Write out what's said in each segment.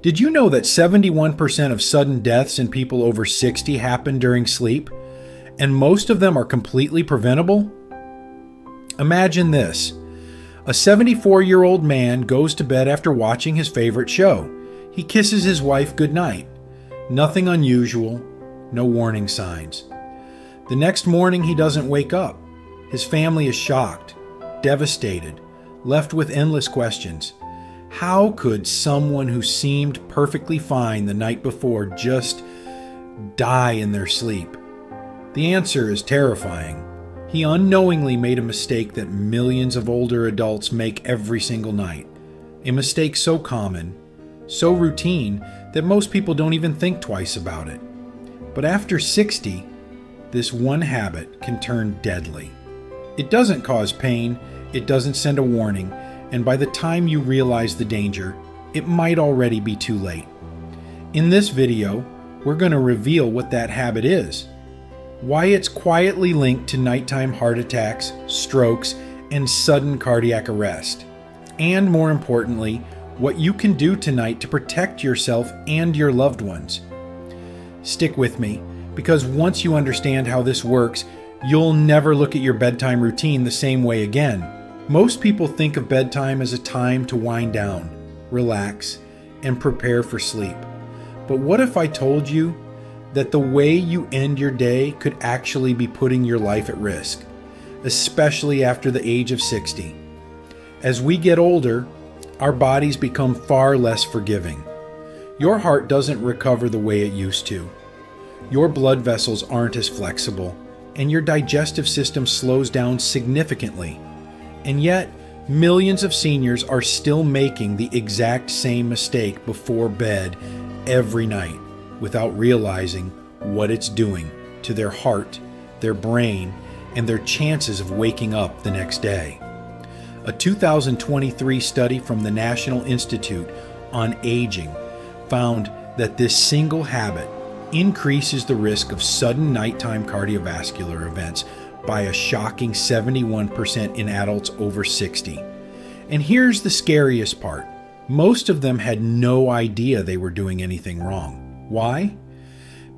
Did you know that 71% of sudden deaths in people over 60 happen during sleep? And most of them are completely preventable? Imagine this. A 74-year-old man goes to bed after watching his favorite show. He kisses his wife goodnight. Nothing unusual, no warning signs. The next morning he doesn't wake up. His family is shocked, devastated, left with endless questions. How could someone who seemed perfectly fine the night before just die in their sleep? The answer is terrifying. He unknowingly made a mistake that millions of older adults make every single night. A mistake so common, so routine, that most people don't even think twice about it. But after 60, this one habit can turn deadly. It doesn't cause pain, it doesn't send a warning, and by the time you realize the danger, it might already be too late. In this video, we're going to reveal what that habit is, why it's quietly linked to nighttime heart attacks, strokes, and sudden cardiac arrest, and more importantly, what you can do tonight to protect yourself and your loved ones. Stick with me, because once you understand how this works, you'll never look at your bedtime routine the same way again. Most people think of bedtime as a time to wind down, relax, and prepare for sleep. But what if I told you that the way you end your day could actually be putting your life at risk, especially after the age of 60? As we get older, our bodies become far less forgiving. Your heart doesn't recover the way it used to. Your blood vessels aren't as flexible, and your digestive system slows down significantly. And yet, millions of seniors are still making the exact same mistake before bed every night without realizing what it's doing to their heart, their brain, and their chances of waking up the next day. A 2023 study from the National Institute on Aging found that this single habit increases the risk of sudden nighttime cardiovascular events by a shocking 71% in adults over 60. And here's the scariest part. Most of them had no idea they were doing anything wrong. Why?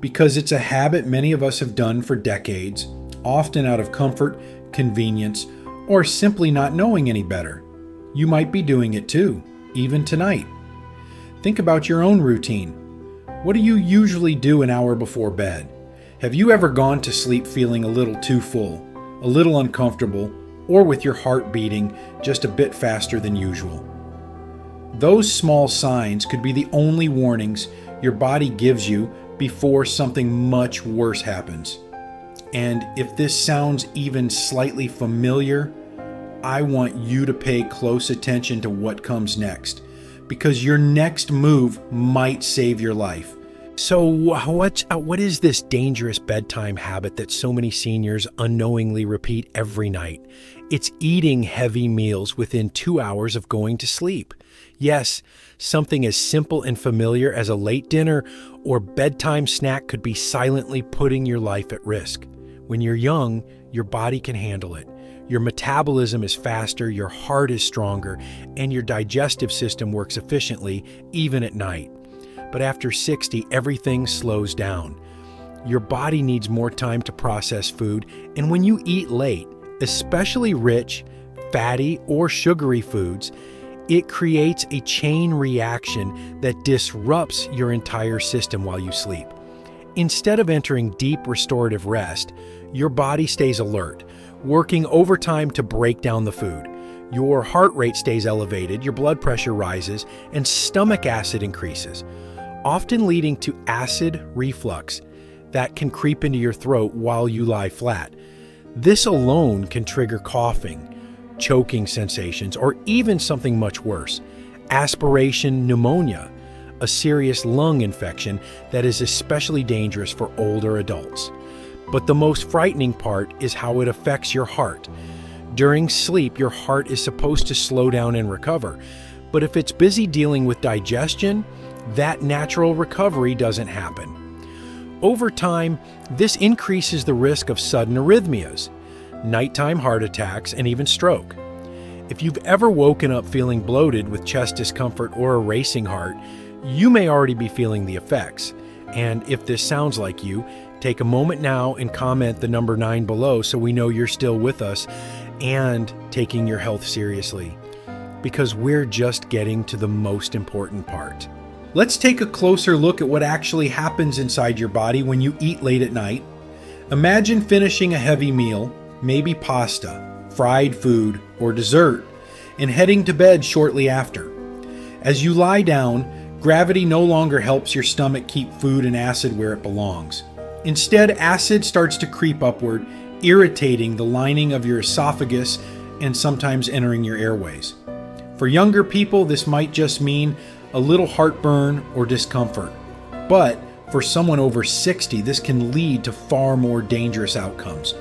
Because it's a habit many of us have done for decades, often out of comfort, convenience, or simply not knowing any better. You might be doing it too, even tonight. Think about your own routine. What do you usually do an hour before bed? Have you ever gone to sleep feeling a little too full, a little uncomfortable, or with your heart beating just a bit faster than usual? Those small signs could be the only warnings your body gives you before something much worse happens. And if this sounds even slightly familiar, I want you to pay close attention to what comes next, because your next move might save your life. So what is this dangerous bedtime habit that so many seniors unknowingly repeat every night? It's eating heavy meals within 2 hours of going to sleep. Yes, something as simple and familiar as a late dinner or bedtime snack could be silently putting your life at risk. When you're young, your body can handle it. Your metabolism is faster, your heart is stronger, and your digestive system works efficiently, even at night. But after 60, everything slows down. Your body needs more time to process food, and when you eat late, especially rich, fatty, or sugary foods, it creates a chain reaction that disrupts your entire system while you sleep. Instead of entering deep restorative rest, your body stays alert, working overtime to break down the food. Your heart rate stays elevated, your blood pressure rises, and stomach acid increases, often leading to acid reflux that can creep into your throat while you lie flat. This alone can trigger coughing, choking sensations, or even something much worse, aspiration pneumonia, a serious lung infection that is especially dangerous for older adults. But the most frightening part is how it affects your heart. During sleep, your heart is supposed to slow down and recover, but if it's busy dealing with digestion, that natural recovery doesn't happen. Over time, this increases the risk of sudden arrhythmias, nighttime heart attacks, and even stroke. If you've ever woken up feeling bloated with chest discomfort or a racing heart, You may already be feeling the effects, and if this sounds like you, take a moment now and comment the number 9 below so we know you're still with us and taking your health seriously, because we're just getting to the most important part. Let's take a closer look at what actually happens inside your body when you eat late at night. Imagine finishing a heavy meal, maybe pasta, fried food, or dessert, and heading to bed shortly after. As you lie down, gravity no longer helps your stomach keep food and acid where it belongs. Instead, acid starts to creep upward, irritating the lining of your esophagus and sometimes entering your airways. For younger people, this might just mean a little heartburn or discomfort. But for someone over 60, this can lead to far more dangerous outcomes.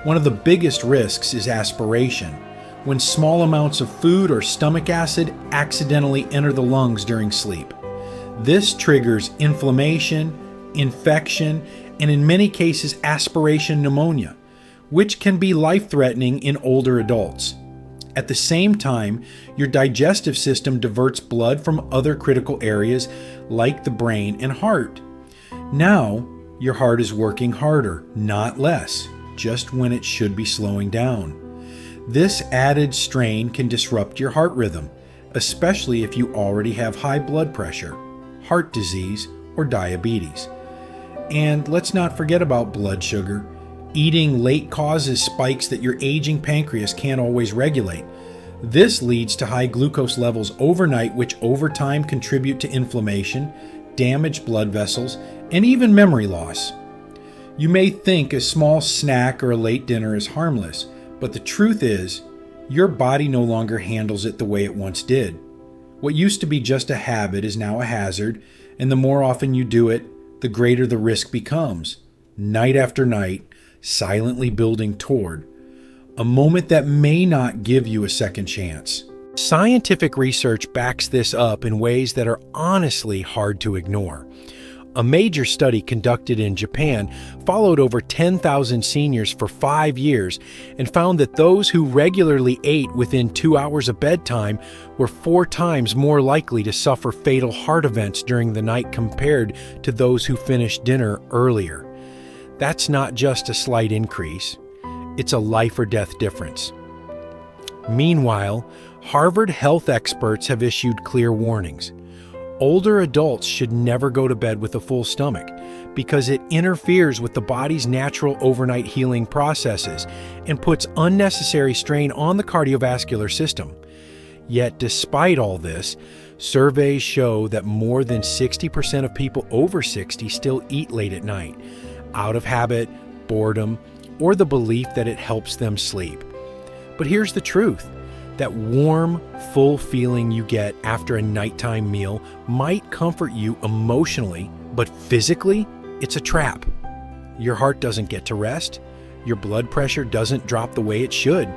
One of the biggest risks is aspiration, when small amounts of food or stomach acid accidentally enter the lungs during sleep. This triggers inflammation, infection, and in many cases aspiration pneumonia, which can be life-threatening in older adults. At the same time, your digestive system diverts blood from other critical areas like the brain and heart. Now, your heart is working harder, not less, just when it should be slowing down. This added strain can disrupt your heart rhythm, especially if you already have high blood pressure, heart disease, or diabetes. And let's not forget about blood sugar. Eating late causes spikes that your aging pancreas can't always regulate. This leads to high glucose levels overnight, which over time contribute to inflammation, damaged blood vessels, and even memory loss. You may think a small snack or a late dinner is harmless, but the truth is, your body no longer handles it the way it once did. What used to be just a habit is now a hazard, and the more often you do it, the greater the risk becomes. Night after night, silently building toward a moment that may not give you a second chance. Scientific research backs this up in ways that are honestly hard to ignore. A major study conducted in Japan followed over 10,000 seniors for 5 years and found that those who regularly ate within 2 hours of bedtime were 4 times more likely to suffer fatal heart events during the night compared to those who finished dinner earlier. That's not just a slight increase, it's a life or death difference. Meanwhile, Harvard health experts have issued clear warnings. Older adults should never go to bed with a full stomach because it interferes with the body's natural overnight healing processes and puts unnecessary strain on the cardiovascular system. Yet, despite all this, surveys show that more than 60% of people over 60 still eat late at night, out of habit, boredom, or the belief that it helps them sleep. But here's the truth. That warm, full feeling you get after a nighttime meal might comfort you emotionally, but physically, it's a trap. Your heart doesn't get to rest, your blood pressure doesn't drop the way it should,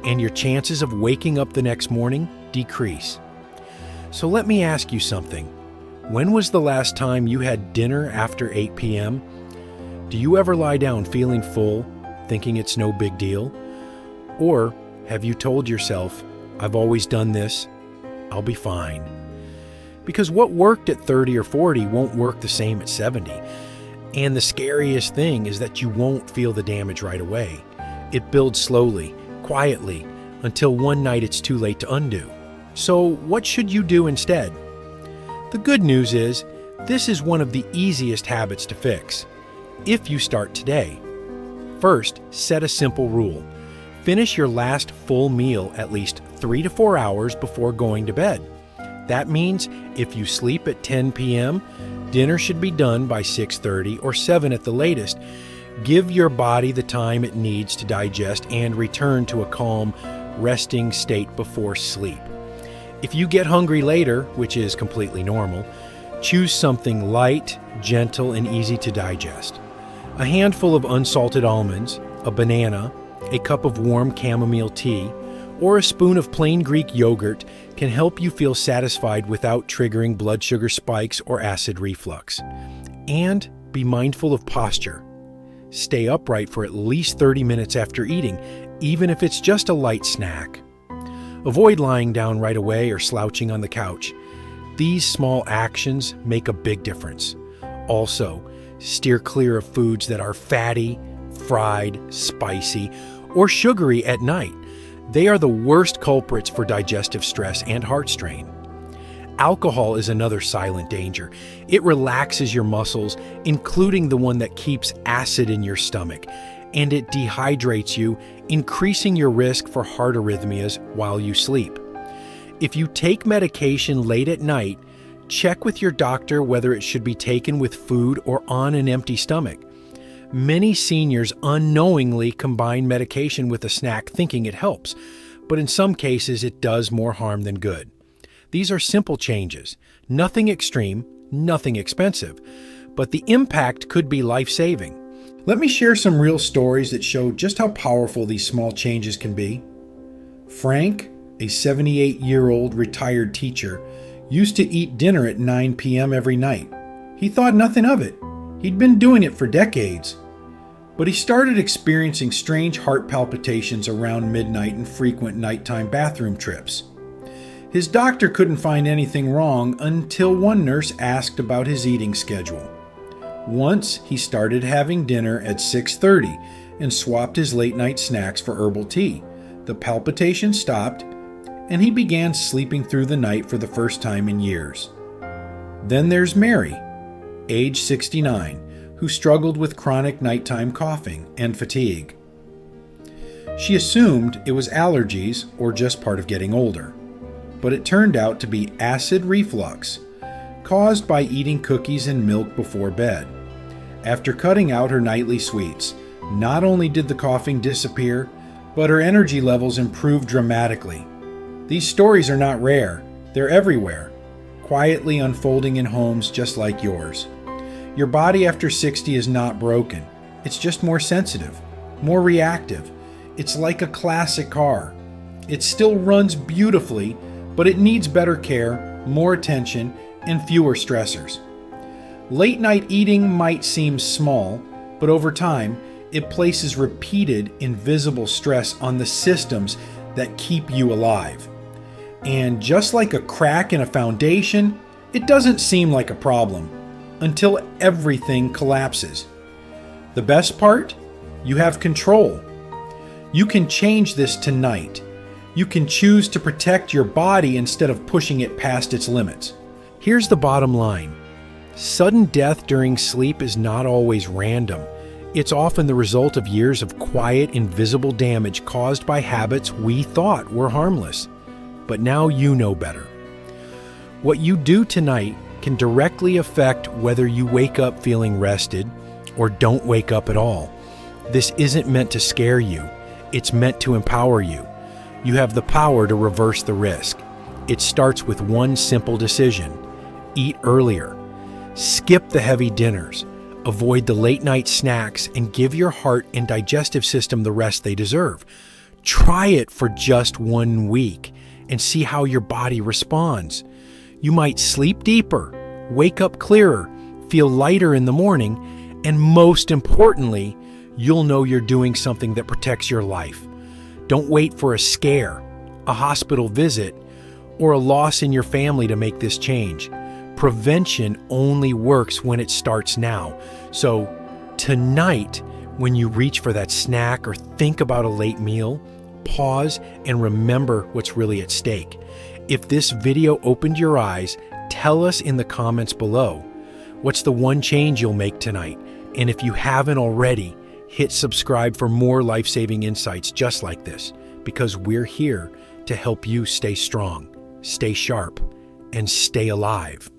and your chances of waking up the next morning decrease. So let me ask you something. When was the last time you had dinner after 8 p.m.? Do you ever lie down feeling full, thinking it's no big deal? Or have you told yourself, I've always done this, I'll be fine? Because what worked at 30 or 40 won't work the same at 70. And the scariest thing is that you won't feel the damage right away. It builds slowly, quietly, until one night it's too late to undo. So what should you do instead? The good news is, this is one of the easiest habits to fix, if you start today. First, set a simple rule. Finish your last full meal at least 3 to 4 hours before going to bed. That means if you sleep at 10 p.m., dinner should be done by 6:30 or 7 at the latest. Give your body the time it needs to digest and return to a calm, resting state before sleep. If you get hungry later, which is completely normal, choose something light, gentle, and easy to digest. A handful of unsalted almonds, a banana, a cup of warm chamomile tea, or a spoon of plain Greek yogurt can help you feel satisfied without triggering blood sugar spikes or acid reflux. And be mindful of posture. Stay upright for at least 30 minutes after eating, even if it's just a light snack. Avoid lying down right away or slouching on the couch. These small actions make a big difference. Also, steer clear of foods that are fatty, fried, spicy, or sugary at night. They are the worst culprits for digestive stress and heart strain. Alcohol is another silent danger. It relaxes your muscles, including the one that keeps acid in your stomach, and it dehydrates you, increasing your risk for heart arrhythmias while you sleep. If you take medication late at night, check with your doctor whether it should be taken with food or on an empty stomach. Many seniors unknowingly combine medication with a snack thinking it helps, but in some cases it does more harm than good. These are simple changes, nothing extreme, nothing expensive, but the impact could be life-saving. Let me share some real stories that show just how powerful these small changes can be. Frank, a 78-year-old retired teacher, used to eat dinner at 9 p.m. every night. He thought nothing of it. He'd been doing it for decades. But he started experiencing strange heart palpitations around midnight and frequent nighttime bathroom trips. His doctor couldn't find anything wrong until one nurse asked about his eating schedule. Once he started having dinner at 6:30 and swapped his late-night snacks for herbal tea. The palpitation stopped, and he began sleeping through the night for the first time in years. Then there's Mary, age 69, who struggled with chronic nighttime coughing and fatigue. She assumed it was allergies or just part of getting older, but it turned out to be acid reflux, caused by eating cookies and milk before bed. After cutting out her nightly sweets, not only did the coughing disappear, but her energy levels improved dramatically. These stories are not rare, they're everywhere, quietly unfolding in homes just like yours. Your body after 60 is not broken, it's just more sensitive, more reactive. It's like a classic car. It still runs beautifully, but it needs better care, more attention, and fewer stressors. Late night eating might seem small, but over time, it places repeated, invisible stress on the systems that keep you alive. And just like a crack in a foundation, it doesn't seem like a problem until everything collapses. The best part? You have control. You can change this tonight. You can choose to protect your body instead of pushing it past its limits. Here's the bottom line. Sudden death during sleep is not always random. It's often the result of years of quiet, invisible damage caused by habits we thought were harmless. But now you know better. What you do tonight can directly affect whether you wake up feeling rested or don't wake up at all. This isn't meant to scare you. It's meant to empower you. You have the power to reverse the risk. It starts with one simple decision. Eat earlier. Skip the heavy dinners. Avoid the late night snacks and give your heart and digestive system the rest they deserve. Try it for just 1 week and see how your body responds. You might sleep deeper, wake up clearer, feel lighter in the morning, and most importantly, you'll know you're doing something that protects your life. Don't wait for a scare, a hospital visit, or a loss in your family to make this change. Prevention only works when it starts now. So tonight, when you reach for that snack or think about a late meal, pause and remember what's really at stake. If this video opened your eyes, tell us in the comments below. What's the one change you'll make tonight? And if you haven't already, hit subscribe for more life-saving insights just like this, because we're here to help you stay strong, stay sharp, and stay alive.